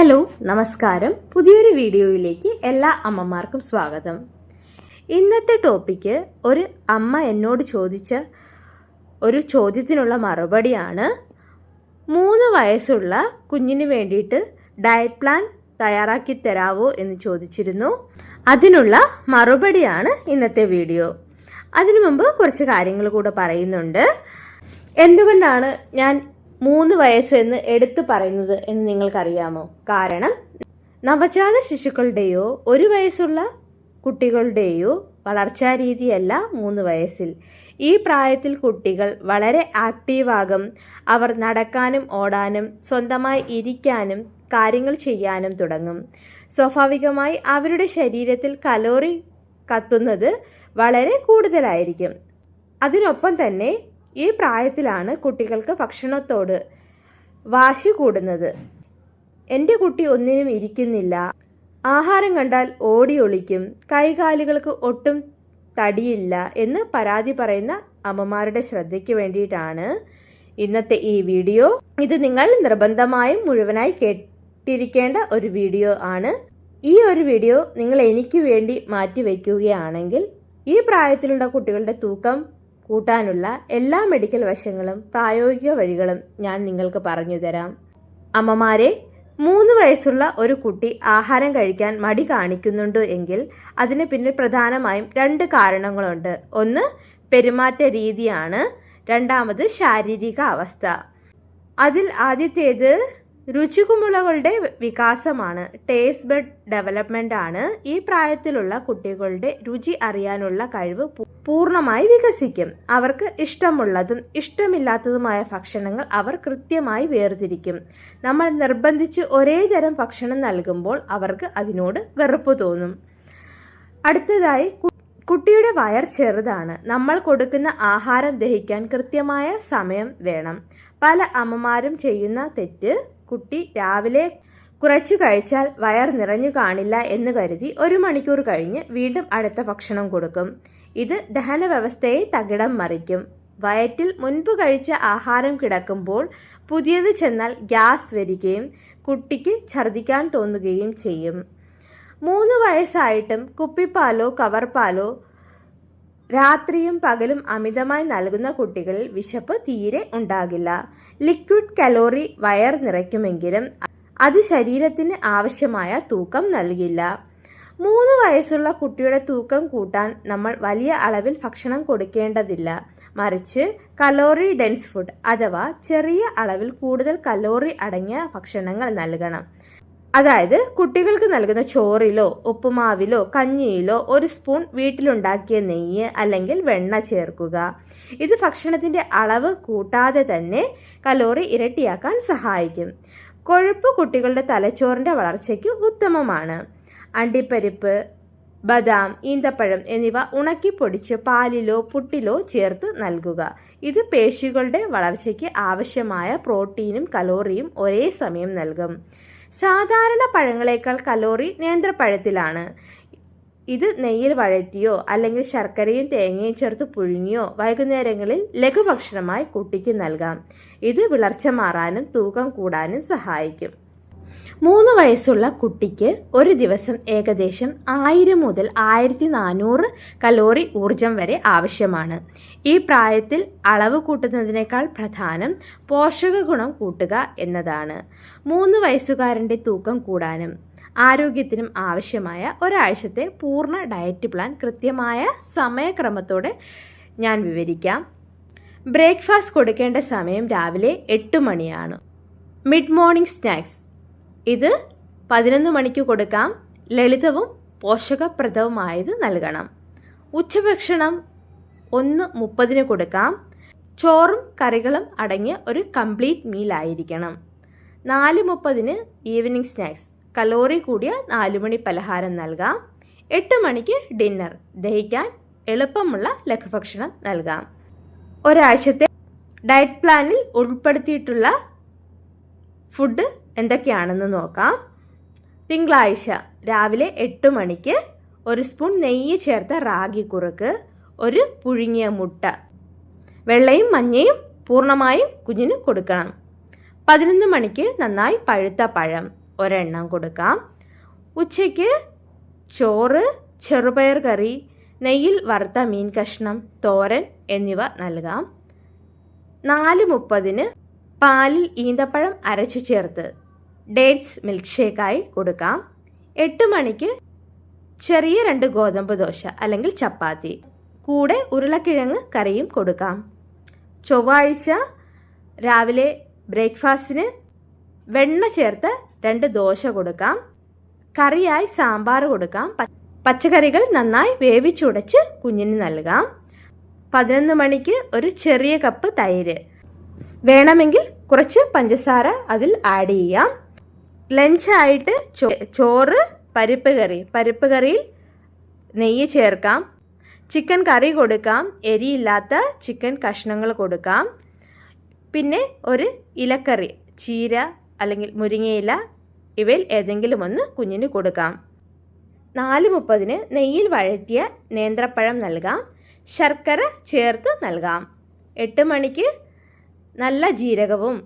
Hello നമസ്കാരം. പുതിയൊരു വീഡിയോയിലേക്ക് എല്ലാ അമ്മമാർക്കും സ്വാഗതം. ഇന്നത്തെ ടോപ്പിക്ക് ഒരു അമ്മ എന്നോട് ചോദിച്ച ഒരു ചോദ്യത്തിനുള്ള മറുപടിയാണ്. 3 വയസ്സുള്ള കുഞ്ഞിന് വേണ്ടിയിട്ട് ഡയറ്റ് പ്ലാൻ തയ്യാറാക്കി തരാവോ എന്ന് ചോദിച്ചിരുന്നു. അതിനുള്ള മറുപടിയാണ് ഇന്നത്തെ വീഡിയോ. അതിനു മുമ്പ് കുറച്ച് കാര്യങ്ങൾ കൂടെ പറയുന്നുണ്ട്. എന്തുകൊണ്ടാണ് ഞാൻ 3 വയസ്സ് എന്ന് എടുത്തു പറയുന്നത് എന്ന് നിങ്ങൾക്കറിയാമോ? കാരണം നവജാത ശിശുക്കളുടെയോ 1 വയസ്സുള്ള കുട്ടികളുടെയോ വളർച്ചാ രീതിയല്ല 3 വയസ്സിൽ. ഈ പ്രായത്തിൽ കുട്ടികൾ വളരെ ആക്റ്റീവാകും. അവർ നടക്കാനും ഓടാനും സ്വന്തമായി ഇരിക്കാനും കാര്യങ്ങൾ ചെയ്യാനും തുടങ്ങും. സ്വാഭാവികമായി അവരുടെ ശരീരത്തിൽ കലോറി കത്തുന്നത് വളരെ കൂടുതലായിരിക്കും. അതിനൊപ്പം തന്നെ ഈ പ്രായത്തിലാണ് കുട്ടികൾക്ക് ഭക്ഷണത്തോട് വാശി കൂടുന്നത്. എൻ്റെ കുട്ടി ഒന്നിനും ഇരിക്കുന്നില്ല, ആഹാരം കണ്ടാൽ ഓടി ഒളിക്കും, കൈകാലുകൾക്ക് ഒട്ടും തടിയില്ല എന്ന് പരാതി പറയുന്ന അമ്മമാരുടെ ശ്രദ്ധയ്ക്ക് വേണ്ടിയിട്ടാണ് ഇന്നത്തെ ഈ വീഡിയോ. ഇത് നിങ്ങൾ നിർബന്ധമായും മുഴുവനായി കേട്ടിരിക്കേണ്ട ഒരു വീഡിയോ ആണ്. ഈ ഒരു വീഡിയോ നിങ്ങൾ എനിക്ക് വേണ്ടി മാറ്റിവെക്കുകയാണെങ്കിൽ ഈ പ്രായത്തിലുള്ള കുട്ടികളുടെ തൂക്കം കൂട്ടാനുള്ള എല്ലാ മെഡിക്കൽ വശങ്ങളും പ്രായോഗിക വഴികളും ഞാൻ നിങ്ങൾക്ക് പറഞ്ഞു തരാം. അമ്മമാരെ, 3 വയസ്സുള്ള ഒരു കുട്ടി ആഹാരം കഴിക്കാൻ മടി കാണിക്കുന്നുണ്ട് എങ്കിൽ അതിന് പിന്നിൽ പ്രധാനമായും 2 കാരണങ്ങളുണ്ട്. ഒന്ന് പെരുമാറ്റ രീതിയാണ്, രണ്ടാമത് ശാരീരിക അവസ്ഥ. അതിൽ ആദ്യത്തേത് രുചികുമിളകളുടെ വികാസമാണ്, ടേസ്റ്റ് ബഡ് ഡെവലപ്മെന്റ് ആണ്. ഈ പ്രായത്തിലുള്ള കുട്ടികളുടെ രുചി അറിയാനുള്ള കഴിവ് പൂർണ്ണമായി വികസിക്കും. അവർക്ക് ഇഷ്ടമുള്ളതും ഇഷ്ടമില്ലാത്തതുമായ ഭക്ഷണങ്ങൾ അവർ കൃത്യമായി വേർതിരിക്കും. നമ്മൾ നിർബന്ധിച്ച് ഒരേ തരം ഭക്ഷണം നൽകുമ്പോൾ അവർക്ക് അതിനോട് വെറുപ്പ് തോന്നും. അടുത്തതായി, കുട്ടിയുടെ വയർ ചെറുതാണ്. നമ്മൾ കൊടുക്കുന്ന ആഹാരം ദഹിക്കാൻ കൃത്യമായ സമയം വേണം. പല അമ്മമാരും ചെയ്യുന്ന തെറ്റ്, കുട്ടി രാവിലെ കുറച്ച് കഴിച്ചാൽ വയർ നിറഞ്ഞു കാണില്ല എന്ന് കരുതി 1 മണിക്കൂർ കഴിഞ്ഞ് വീണ്ടും അടുത്ത ഭക്ഷണം കൊടുക്കും. ഇത് ദഹന വ്യവസ്ഥയെ തകിടം മറിക്കും. വയറ്റിൽ മുൻപ് കഴിച്ച ആഹാരം കിടക്കുമ്പോൾ പുതിയത് ചെന്നാൽ ഗ്യാസ് വരികയും കുട്ടിക്ക് ഛർദ്ദിക്കാൻ തോന്നുകയും ചെയ്യും. 3 വയസ്സായിട്ടും കുപ്പിപ്പാലോ കവർപ്പാലോ രാത്രിയും പകലും അമിതമായി നൽകുന്ന കുട്ടികളിൽ വിശപ്പ് തീരെ ഉണ്ടാകില്ല. ലിക്വിഡ് കലോറി വയർ നിറയ്ക്കുമെങ്കിലും അത് ശരീരത്തിന് ആവശ്യമായ തൂക്കം നൽകില്ല. 3 വയസ്സുള്ള കുട്ടിയുടെ തൂക്കം കൂട്ടാൻ നമ്മൾ വലിയ അളവിൽ ഭക്ഷണം കൊടുക്കേണ്ടതില്ല. മറിച്ച് കലോറി ഡെൻസ് ഫുഡ് അഥവാ ചെറിയ അളവിൽ കൂടുതൽ കലോറി അടങ്ങിയ ഭക്ഷണങ്ങൾ നൽകണം. അതായത് കുട്ടികൾക്ക് നൽകുന്ന ചോറിലോ ഉപ്പുമാവിലോ കഞ്ഞിയിലോ 1 സ്പൂൺ വീട്ടിലുണ്ടാക്കിയ നെയ്യ് അല്ലെങ്കിൽ വെണ്ണ ചേർക്കുക. ഇത് ഭക്ഷണത്തിൻ്റെ അളവ് കൂട്ടാതെ തന്നെ കലോറി ഇരട്ടിയാക്കാൻ സഹായിക്കും. കൊഴുപ്പ് കുട്ടികളുടെ തലച്ചോറിൻ്റെ വളർച്ചയ്ക്ക് ഉത്തമമാണ്. അണ്ടിപ്പരിപ്പ്, ബദാം, ഈന്തപ്പഴം എന്നിവ ഉണക്കി പൊടിച്ച് പാലിലോ പുട്ടിലോ ചേർത്ത് നൽകുക. ഇത് പേശികളുടെ വളർച്ചയ്ക്ക് ആവശ്യമായ പ്രോട്ടീനും കലോറിയും ഒരേ സമയം നൽകും. സാധാരണ പഴങ്ങളേക്കാൾ കലോറി നേന്ത്രപ്പഴത്തിലാണ്. ഇത് നെയ്യിൽ വഴറ്റിയോ അല്ലെങ്കിൽ ശർക്കരയും തേങ്ങയും ചേർത്ത് പുഴുങ്ങിയോ വൈകുന്നേരങ്ങളിൽ ലഘുഭക്ഷണമായി കുട്ടിക്ക് നൽകാം. ഇത് വിളർച്ച മാറാനും തൂക്കം കൂടാനും സഹായിക്കും. 3 വയസ്സുള്ള കുട്ടിക്ക് ഒരു ദിവസം ഏകദേശം 1000 മുതൽ 1400 കലോറി ഊർജം വരെ ആവശ്യമാണ്. ഈ പ്രായത്തിൽ അളവ് കൂട്ടുന്നതിനേക്കാൾ പ്രധാനം പോഷക ഗുണം കൂട്ടുക എന്നതാണ്. 3 വയസ്സുകാരൻ്റെ തൂക്കം കൂടാനും ആരോഗ്യത്തിനും ആവശ്യമായ ഒരാഴ്ചത്തെ പൂർണ്ണ ഡയറ്റ് പ്ലാൻ കൃത്യമായ സമയക്രമത്തോടെ ഞാൻ വിവരിക്കാം. ബ്രേക്ക്ഫാസ്റ്റ് കൊടുക്കേണ്ട സമയം രാവിലെ 8 മണിയാണ്. മിഡ് മോർണിംഗ് സ്നാക്സ് ഇത് 11 മണിക്ക് കൊടുക്കാം. ലളിതവും പോഷകപ്രദവുമായത് നൽകണം. ഉച്ചഭക്ഷണം 1:30 കൊടുക്കാം. ചോറും കറികളും അടങ്ങിയ ഒരു കംപ്ലീറ്റ് മീൽ ആയിരിക്കണം. 4:30 ഈവനിങ് സ്നാക്സ്, കലോറി കൂടിയ 4 മണി പലഹാരം നൽകാം. 8 മണിക്ക് ഡിന്നർ, ദഹിക്കാൻ എളുപ്പമുള്ള ലഘുഭക്ഷണം നൽകാം. ഒരാഴ്ചത്തെ ഡയറ്റ് പ്ലാനിൽ ഉൾപ്പെടുത്തിയിട്ടുള്ള ഫുഡ് എന്തൊക്കെയാണെന്ന് നോക്കാം. തിങ്കളാഴ്ച രാവിലെ 8 മണിക്ക് 1 സ്പൂൺ നെയ്യ് ചേർത്ത റാഗി കുറുക്ക്, 1 പുഴുങ്ങിയ മുട്ട, വെള്ളയും മഞ്ഞയും പൂർണ്ണമായും കുഞ്ഞിന് കൊടുക്കണം. 11 മണിക്ക് നന്നായി പഴുത്ത പഴം, ഒരെണ്ണം കൊടുക്കാം. ഉച്ചയ്ക്ക് ചോറ്, ചെറുപയർ കറി, നെയ്യിൽ വറുത്ത മീൻ കഷ്ണം, തോരൻ എന്നിവ നൽകാം. 4:30 പാലിൽ ഈന്തപ്പഴം അരച്ചു ചേർത്ത് ഡേറ്റ്സ് മിൽക്ക് ഷേക്കായി കൊടുക്കാം. 8 മണിക്ക് ചെറിയ 2 ഗോതമ്പ് ദോശ അല്ലെങ്കിൽ ചപ്പാത്തി, കൂടെ ഉരുളക്കിഴങ്ങ് കറിയും കൊടുക്കാം. ചൊവ്വാഴ്ച രാവിലെ ബ്രേക്ക്ഫാസ്റ്റിന് വെണ്ണ ചേർത്ത് 2 ദോശ കൊടുക്കാം. കറിയായി സാമ്പാർ കൊടുക്കാം. പച്ചക്കറികൾ നന്നായി വേവിച്ചുടച്ച് കുഞ്ഞിന് നൽകാം. 11 മണിക്ക് ഒരു ചെറിയ കപ്പ് തൈര്, വേണമെങ്കിൽ കുറച്ച് പഞ്ചസാര അതിൽ ആഡ് ചെയ്യാം. ലഞ്ചായിട്ട് ചോറ്, പരിപ്പ് കറിയിൽ നെയ്യ് ചേർക്കാം. ചിക്കൻ കറി കൊടുക്കാം. എരിയില്ലാത്ത ചിക്കൻ കഷ്ണങ്ങൾ കൊടുക്കാം. പിന്നെ ഒരു ഇലക്കറി, ചീര അല്ലെങ്കിൽ മുരിങ്ങയില, ഇവയിൽ ഏതെങ്കിലും ഒന്ന് കുഞ്ഞിന് കൊടുക്കാം. 4:30 നെയ്യിൽ വഴറ്റിയ നേന്ത്രപ്പഴം നൽകാം. ശർക്കര ചേർത്ത് നൽകാം. 8 മണിക്ക് നല്ല ജീരകവും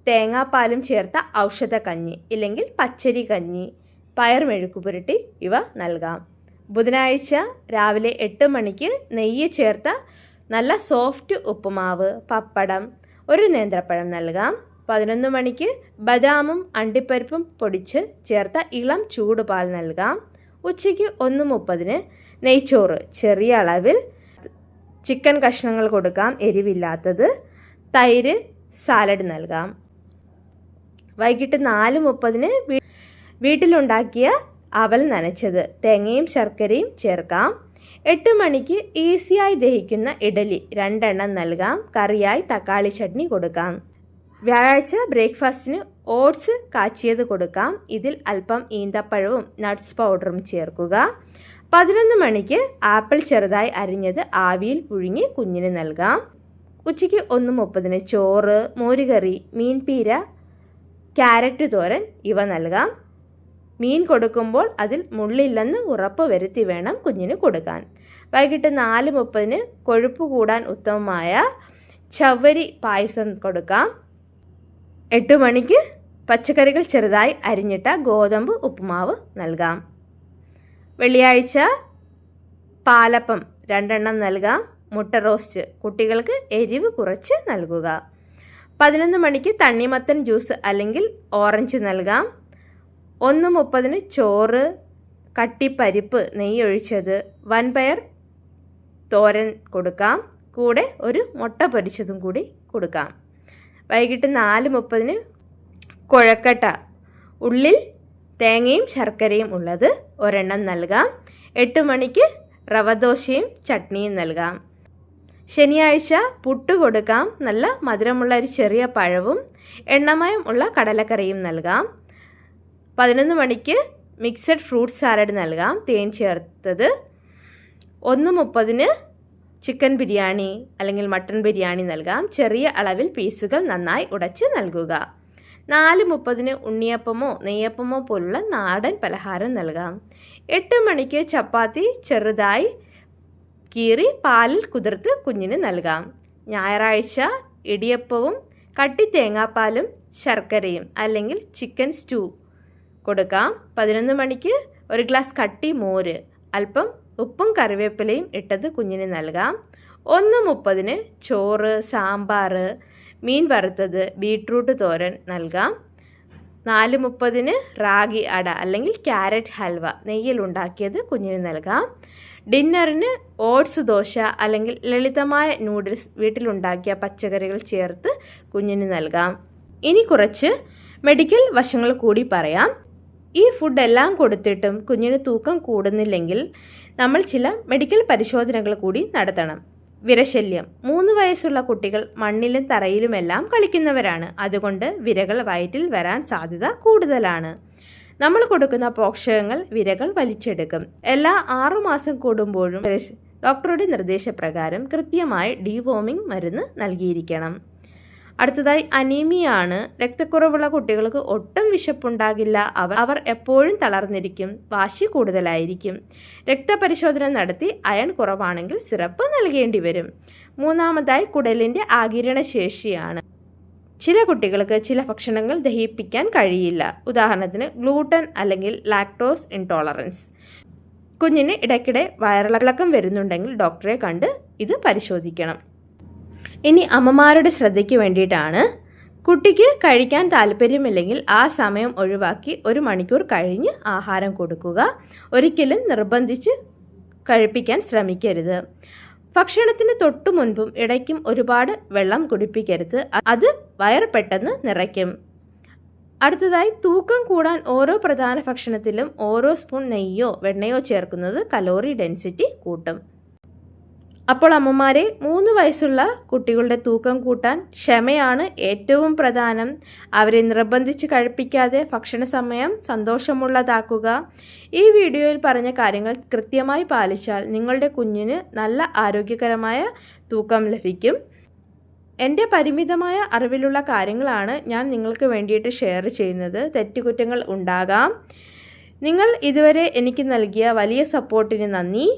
തേങ്ങാപ്പാലും ചേർത്ത ഔഷധക്കഞ്ഞി ഇല്ലെങ്കിൽ പച്ചരി കഞ്ഞി, പയർ മെഴുക്കുപുരട്ടി ഇവ നൽകാം. ബുധനാഴ്ച രാവിലെ 8 മണിക്ക് നെയ്യ് ചേർത്ത നല്ല സോഫ്റ്റ് ഉപ്പുമാവ്, പപ്പടം, ഒരു നേന്ത്രപ്പഴം നൽകാം. 11 മണിക്ക് ബദാമും അണ്ടിപ്പരിപ്പും പൊടിച്ച് ചേർത്ത ഇളം ചൂടുപാൽ നൽകാം. ഉച്ചയ്ക്ക് 1:30 നെയ്ച്ചോറ്, ചെറിയ അളവിൽ ചിക്കൻ കഷ്ണങ്ങൾ കൊടുക്കാം, എരിവില്ലാത്തത്, തൈര്, സാലഡ് നൽകാം. വൈകിട്ട് 4:30 വീട്ടിലുണ്ടാക്കിയ അവൽ നനച്ചത്, തേങ്ങയും ശർക്കരയും ചേർക്കാം. 8 മണിക്ക് ഈസിയായി ദഹിക്കുന്ന ഇഡലി 2 എണ്ണം നൽകാം. കറിയായി തക്കാളി ചട്നി കൊടുക്കാം. വ്യാഴാഴ്ച ബ്രേക്ക്ഫാസ്റ്റിന് ഓട്സ് കാച്ചിയത് കൊടുക്കാം. ഇതിൽ അല്പം ഈന്തപ്പഴവും നട്ട്സ് പൗഡറും ചേർക്കുക. 11 മണിക്ക് ആപ്പിൾ ചെറുതായി അരിഞ്ഞത് ആവിയിൽ പുഴുങ്ങി കുഞ്ഞിന് നൽകാം. ഉച്ചയ്ക്ക് 1:30 ചോറ്, മോരുകറി, മീൻപീര, ക്യാരറ്റ് തോരൻ ഇവ നൽകാം. മീൻ കൊടുക്കുമ്പോൾ അതിൽ മുള്ളില്ലെന്ന് ഉറപ്പ് വരുത്തി വേണം കുഞ്ഞിന് കൊടുക്കാൻ. വൈകിട്ട് 4:30 കൊഴുപ്പ് കൂടാൻ ഉത്തമമായ ചവ്വരി പായസം കൊടുക്കാം. 8 മണിക്ക് പച്ചക്കറികൾ ചെറുതായി അരിഞ്ഞിട്ട ഗോതമ്പ് ഉപ്പുമാവ് നൽകാം. വെള്ളിയാഴ്ച പാലപ്പം 2 എണ്ണം നൽകാം. മുട്ട റോസ്റ്റ്, കുട്ടികൾക്ക് എരിവ് കുറച്ച് നൽകുക. 11 മണിക്ക് തണ്ണിമത്തൻ ജ്യൂസ് അല്ലെങ്കിൽ ഓറഞ്ച് നൽകാം. 1:30 ചോറ്, കട്ടിപ്പരിപ്പ് നെയ്യൊഴിച്ചത്, വൻപയർ തോരൻ കൊടുക്കാം. കൂടെ ഒരു മുട്ട പൊരിച്ചതും കൂടി കൊടുക്കാം. വൈകിട്ട് 4:30 കുഴക്കട്ട, ഉള്ളിൽ തേങ്ങയും ശർക്കരയും ഉള്ളത് ഒരെണ്ണം നൽകാം. 8 മണിക്ക് റവദോശയും ചട്നിയും നൽകാം. ശനിയാഴ്ച പുട്ട് കൊടുക്കാം. നല്ല മധുരമുള്ള ഒരു ചെറിയ പഴവും എണ്ണമയം ഉള്ള കടലക്കറിയും നൽകാം. 11 മണിക്ക് മിക്സഡ് ഫ്രൂട്ട് സാലഡ് നൽകാം, തേൻ ചേർത്തത്. 1:30 ചിക്കൻ ബിരിയാണി അല്ലെങ്കിൽ മട്ടൺ ബിരിയാണി നൽകാം. ചെറിയ അളവിൽ പീസുകൾ നന്നായി ഉടച്ച് നൽകുക. 4:30 ഉണ്ണിയപ്പമോ നെയ്യപ്പമോ പോലുള്ള നാടൻ പലഹാരം നൽകാം. 8 മണിക്ക് ചപ്പാത്തി ചെറുതായി കീറി പാലിൽ കുതിർത്ത് കുഞ്ഞിന് നൽകാം. ഞായറാഴ്ച ഇടിയപ്പവും കട്ടി തേങ്ങാപ്പാലും ശർക്കരയും അല്ലെങ്കിൽ ചിക്കൻ സ്റ്റൂ കൊടുക്കാം. 11 മണിക്ക് ഒരു ഗ്ലാസ് കട്ടി മോര്, അല്പം ഉപ്പും കറിവേപ്പിലയും ഇട്ടത് കുഞ്ഞിന് നൽകാം. 1:30 ചോറ്, സാമ്പാർ, മീൻ വറുത്തത്, ബീട്രൂട്ട് തോരൻ നൽകാം. 4:30 റാഗി അട അല്ലെങ്കിൽ ക്യാരറ്റ് ഹൽവ നെയ്യിൽ ഉണ്ടാക്കിയത് കുഞ്ഞിന് നൽകാം. ഡിന്നറിന് ഓട്സ് ദോശ അല്ലെങ്കിൽ ലളിതമായ നൂഡിൽസ് വീട്ടിലുണ്ടാക്കിയ പച്ചക്കറികൾ ചേർത്ത് കുഞ്ഞിന് നൽകാം. ഇനി കുറച്ച് മെഡിക്കൽ വശങ്ങൾ കൂടി പറയാം. ഈ ഫുഡ് എല്ലാം കൊടുത്തിട്ടും കുഞ്ഞിന് തൂക്കം കൂടുന്നില്ലെങ്കിൽ നമ്മൾ ചില മെഡിക്കൽ പരിശോധനകൾ കൂടി നടത്തണം. വിരശല്യം. 3 വയസ്സുള്ള കുട്ടികൾ മണ്ണിലും തറയിലുമെല്ലാം കളിക്കുന്നവരാണ്. അതുകൊണ്ട് വിരകൾ വയറ്റിൽ വരാൻ സാധ്യത കൂടുതലാണ്. നമ്മൾ കൊടുക്കുന്ന പോഷകങ്ങൾ വിരകൾ വലിച്ചെടുക്കും. എല്ലാ 6 മാസം കൂടുമ്പോഴും ഡോക്ടറുടെ നിർദ്ദേശപ്രകാരം കൃത്യമായി ഡീവോമിംഗ് മരുന്ന് നൽകിയിരിക്കണം. അടുത്തതായി അനീമിയാണ്. രക്തക്കുറവുള്ള കുട്ടികൾക്ക് ഒട്ടും വിശപ്പുണ്ടാകില്ല. അവർ എപ്പോഴും തളർന്നിരിക്കും, വാശി കൂടുതലായിരിക്കും. രക്തപരിശോധന നടത്തി അയൺ കുറവാണെങ്കിൽ സിറപ്പ് നൽകേണ്ടി വരും. 3-ാമതായി കുടലിൻ്റെ ആഗിരണ ശേഷിയാണ്. ചില കുട്ടികൾക്ക് ചില ഭക്ഷണങ്ങൾ ദഹിപ്പിക്കാൻ കഴിയില്ല. ഉദാഹരണത്തിന് ഗ്ലൂട്ടൻ അല്ലെങ്കിൽ ലാക്ടോസ് ഇൻടോളറൻസ്. കുഞ്ഞിന് ഇടയ്ക്കിടെ വയറിളക്കം വരുന്നുണ്ടെങ്കിൽ ഡോക്ടറെ കണ്ട് ഇത് പരിശോധിക്കണം. ഇനി അമ്മമാരുടെ ശ്രദ്ധയ്ക്ക് വേണ്ടിയിട്ടാണ്, കുട്ടിക്ക് കഴിക്കാൻ താല്പര്യമില്ലെങ്കിൽ ആ സമയം ഒഴിവാക്കി 1 മണിക്കൂർ കഴിഞ്ഞ് ആഹാരം കൊടുക്കുക. ഒരിക്കലും നിർബന്ധിച്ച് കഴിപ്പിക്കാൻ ശ്രമിക്കരുത്. ഭക്ഷണത്തിന് തൊട്ടു മുൻപും ഇടയ്ക്കും ഒരുപാട് വെള്ളം കുടിപ്പിക്കരുത്. അത് വയറ് പെട്ടെന്ന് നിറയ്ക്കും. അടുത്തതായി, തൂക്കം കൂടാൻ ഓരോ പ്രധാന ഭക്ഷണത്തിലും ഓരോ സ്പൂൺ നെയ്യോ വെണ്ണയോ ചേർക്കുന്നത് കലോറി ഡെൻസിറ്റി കൂട്ടും. അപ്പോൾ അമ്മമാരെ, 3 വയസ്സുള്ള കുട്ടികളുടെ തൂക്കം കൂട്ടാൻ ക്ഷമയാണ് ഏറ്റവും പ്രധാനം. അവരെ നിർബന്ധിച്ച് കഴിപ്പിക്കാതെ ഭക്ഷണ സമയം സന്തോഷമുള്ളതാക്കുക. ഈ വീഡിയോയിൽ പറഞ്ഞ കാര്യങ്ങൾ കൃത്യമായി പാലിച്ചാൽ നിങ്ങളുടെ കുഞ്ഞിന് നല്ല ആരോഗ്യകരമായ തൂക്കം ലഭിക്കും. എൻ്റെ പരിമിതമായ അറിവിലുള്ള കാര്യങ്ങളാണ് ഞാൻ നിങ്ങൾക്ക് വേണ്ടിയിട്ട് ഷെയർ ചെയ്യുന്നത്. തെറ്റുകുറ്റങ്ങൾ ഉണ്ടാകാം. നിങ്ങൾ ഇതുവരെ എനിക്ക് നൽകിയ വലിയ സപ്പോർട്ടിന് നന്ദി.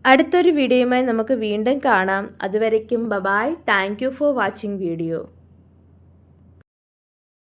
അടുത്തൊരു വീഡിയോയുമായി നമുക്ക് വീണ്ടും കാണാം. അതുവരയ്ക്കും bye. Thank you for watching video.